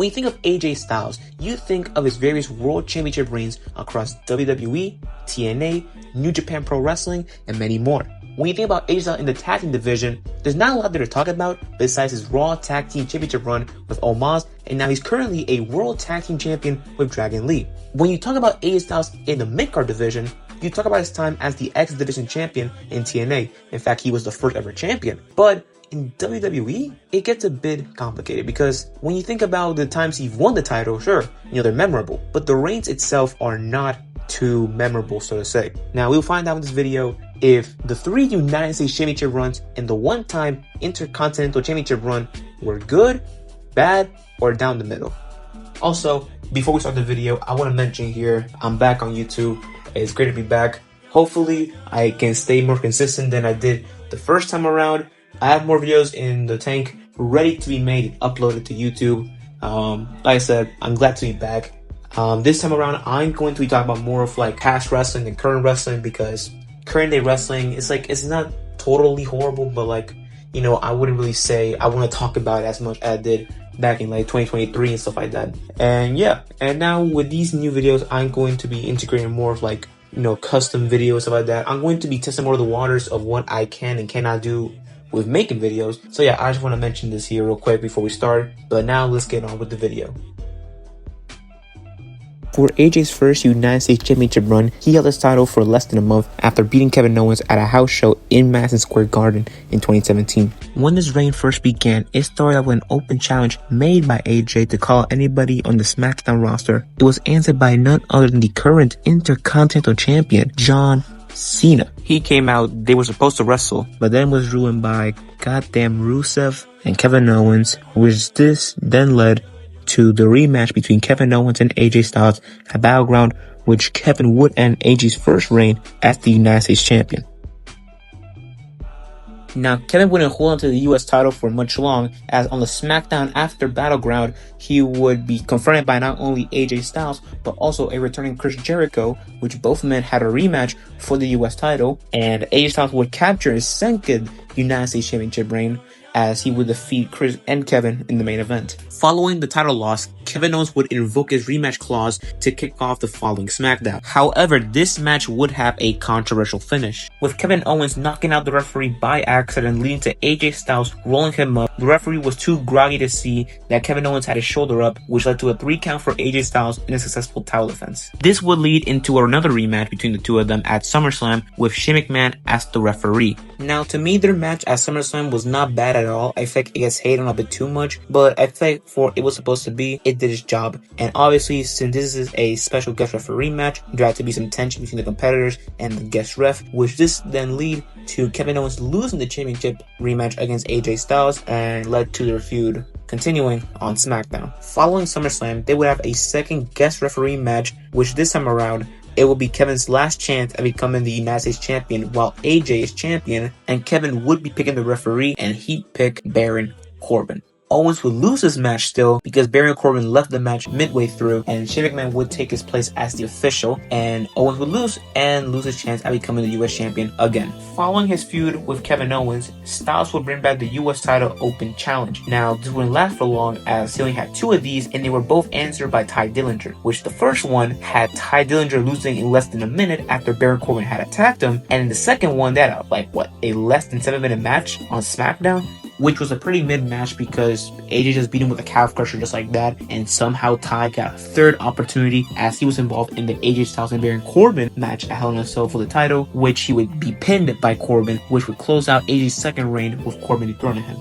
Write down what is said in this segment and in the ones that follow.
When you think of AJ Styles, you think of his various World Championship reigns across WWE, TNA, New Japan Pro Wrestling, and many more. When you think about AJ Styles in the tag team division, there's not a lot there to talk about besides his Raw Tag Team Championship run with Omos, and now he's currently a World Tag Team Champion with Dragon Lee. When you talk about AJ Styles in the mid-card division, you talk about his time as the X Division Champion in TNA. In fact, he was the first ever champion. But in WWE, it gets a bit complicated because when you think about the times he won the title, sure, they're memorable, but the reigns itself are not too memorable, so to say. Now, we'll find out in this video if the 3 United States Championship runs and the one-time Intercontinental Championship run were good, bad, or down the middle. Also, before we start the video, I want to mention here, I'm back on YouTube. It's great to be back. Hopefully, I can stay more consistent than I did the first time around. I have more videos in the tank ready to be made and uploaded to YouTube. Like I said, I'm glad to be back. This time around, I'm going to be talking about more of like past wrestling and current wrestling because current day wrestling, it's not totally horrible, but like, I wouldn't really say I want to talk about it as much as I did back in like 2023 and stuff like that. And yeah, and now with these new videos, I'm going to be integrating more of like, custom videos, stuff like that. I'm going to be testing more of the waters of what I can and cannot do with making videos. So yeah, I just want to mention this here real quick before we start. But now let's get on with the video. For AJ's first United States Championship run, he held his title for less than a month after beating Kevin Owens at a house show in Madison Square Garden in 2017. When this reign first began, it started out with an open challenge made by AJ to call anybody on the SmackDown roster. It was answered by none other than the current Intercontinental Champion, John Cena. He came out, they were supposed to wrestle, but then was ruined by goddamn Rusev and Kevin Owens, which this then led to the rematch between Kevin Owens and AJ Styles at Battleground, which Kevin would end AJ's first reign as the United States Champion. Now, Kevin wouldn't hold on to the US title for much long, as on the SmackDown after Battleground, he would be confronted by not only AJ Styles, but also a returning Chris Jericho, which both men had a rematch for the US title, and AJ Styles would capture his second United States Championship reign, as he would defeat Chris and Kevin in the main event. Following the title loss, Kevin Owens would invoke his rematch clause to kick off the following SmackDown. However, this match would have a controversial finish, with Kevin Owens knocking out the referee by accident, leading to AJ Styles rolling him up. The referee was too groggy to see that Kevin Owens had his shoulder up, which led to a 3 count for AJ Styles in a successful title defense. This would lead into another rematch between the two of them at SummerSlam, with Shane McMahon as the referee. Now, to me, their match at SummerSlam was not bad at all. I feel like it gets hated on a bit too much, but I feel like for it was supposed to be, it did its job. And obviously, since this is a special guest referee match, there had to be some tension between the competitors and the guest ref, which this then lead to Kevin Owens losing the championship rematch against AJ Styles and led to their feud continuing on SmackDown. Following SummerSlam, they would have a second guest referee match, which this time around, it will be Kevin's last chance at becoming the United States Champion while AJ is champion, and Kevin would be picking the referee and he'd pick Baron Corbin. Owens would lose this match still because Baron Corbin left the match midway through, and Shane McMahon would take his place as the official, and Owens would lose his chance at becoming the US champion again. Following his feud with Kevin Owens, Styles would bring back the US title open challenge. Now, this wouldn't last for long as he only had 2 of these, and they were both answered by Ty Dillinger, which the first one had Ty Dillinger losing in less than a minute after Baron Corbin had attacked him, and in the second one, they had a less than 7-minute match on SmackDown, which was a pretty mid match because AJ just beat him with a calf crusher just like that, and somehow Ty got a third opportunity as he was involved in the AJ Styles and Baron Corbin match at Hell in a Cell for the title, which he would be pinned by Corbin, which would close out AJ's second reign with Corbin dethroning him.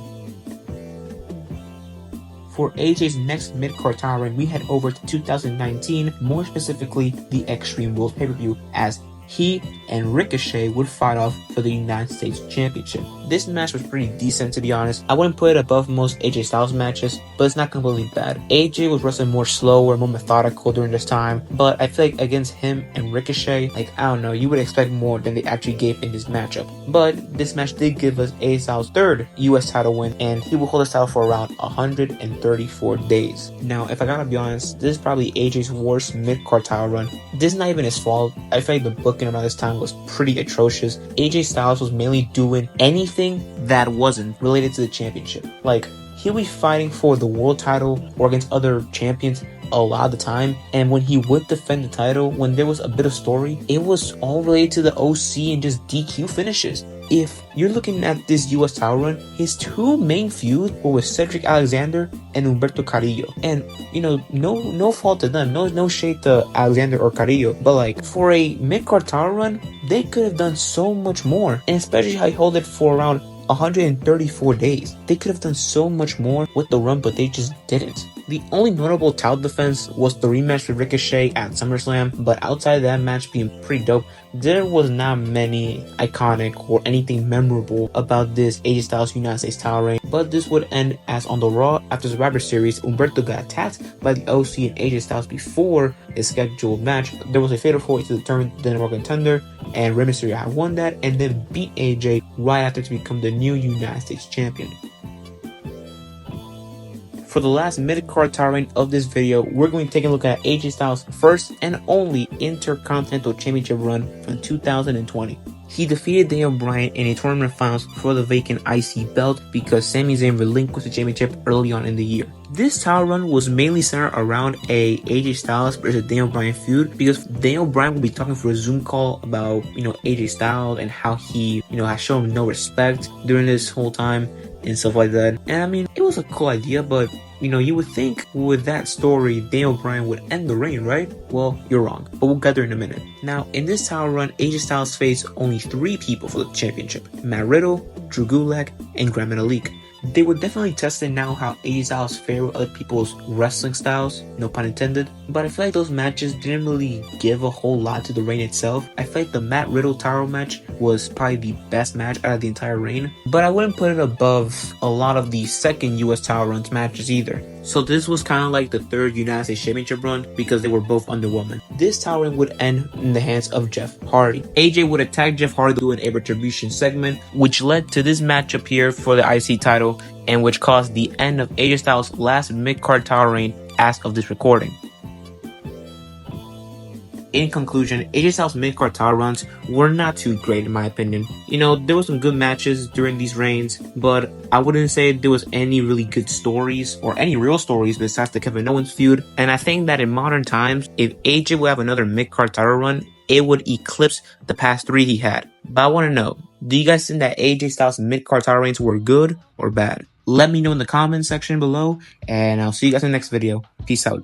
For AJ's next mid-card title reign, we head over to 2019, more specifically the Extreme Rules pay-per-view, as he and Ricochet would fight off for the United States Championship. This match was pretty decent, to be honest. I wouldn't put it above most AJ Styles matches, but it's not completely bad. AJ was wrestling more slower, more methodical during this time, but I feel like against him and Ricochet, I don't know, you would expect more than they actually gave in this matchup. But this match did give us AJ Styles' third US title win, and he will hold his title for around 134 days. Now, if I gotta be honest, this is probably AJ's worst mid-card title run. This is not even his fault. I feel like the booking around this time was pretty atrocious. AJ Styles was mainly doing anything that wasn't related to the championship. Like, he'll be fighting for the world title or against other champions a lot of the time. And when he would defend the title, when there was a bit of story, it was all related to the OC and just DQ finishes. If you're looking at this US title run, his two main feuds were with Cedric Alexander and Humberto Carrillo. And no fault to them, no shade to Alexander or Carrillo, but like for a mid-card title run, they could have done so much more. And especially how he held it for around 134 days. They could have done so much more with the run, but they just didn't. The only notable title defense was the rematch with Ricochet at SummerSlam, but outside of that match being pretty dope, there was not many iconic or anything memorable about this AJ Styles United States title reign. But this would end as on the Raw after the Survivor Series, Humberto got attacked by the OC and AJ Styles before his scheduled match. There was a fatal 4-way to determine the number one contender, and Rey Mysterio had won that and then beat AJ right after to become the new United States champion. For the last mid-card title reign of this video, we're going to take a look at AJ Styles' first and only Intercontinental Championship run from 2020. He defeated Daniel Bryan in a tournament finals for the vacant IC belt because Sami Zayn relinquished the championship early on in the year. This title run was mainly centered around a AJ Styles versus Daniel Bryan feud because Daniel Bryan will be talking for a Zoom call about, AJ Styles and how he, has shown no respect during this whole time and stuff like that. And I mean, it was a cool idea, but you would think with that story, Daniel Bryan would end the reign, right? Well, you're wrong, but we'll get there in a minute. Now, in this title run, AJ Styles faced only 3 people for the championship: Matt Riddle, Drew Gulak, and Grand Metalik. They were definitely testing now how AJ Styles fared with other people's wrestling styles, no pun intended, but I feel like those matches didn't really give a whole lot to the reign itself. I feel like the Matt Riddle title match was probably the best match out of the entire reign, but I wouldn't put it above a lot of the second US title runs matches either. So this was kind of like the third United States Championship run because they were both underwhelming. This title reign would end in the hands of Jeff Hardy. AJ would attack Jeff Hardy doing a retribution segment, which led to this matchup here for the IC title and which caused the end of AJ Styles' last mid-card title reign as of this recording. In conclusion, AJ Styles' mid-card title runs were not too great in my opinion. There were some good matches during these reigns, but I wouldn't say there was any really good stories or any real stories besides the Kevin Owens feud. And I think that in modern times, if AJ would have another mid-card title run, it would eclipse the past 3 he had. But I want to know, do you guys think that AJ Styles' mid-card title reigns were good or bad? Let me know in the comments section below, and I'll see you guys in the next video. Peace out.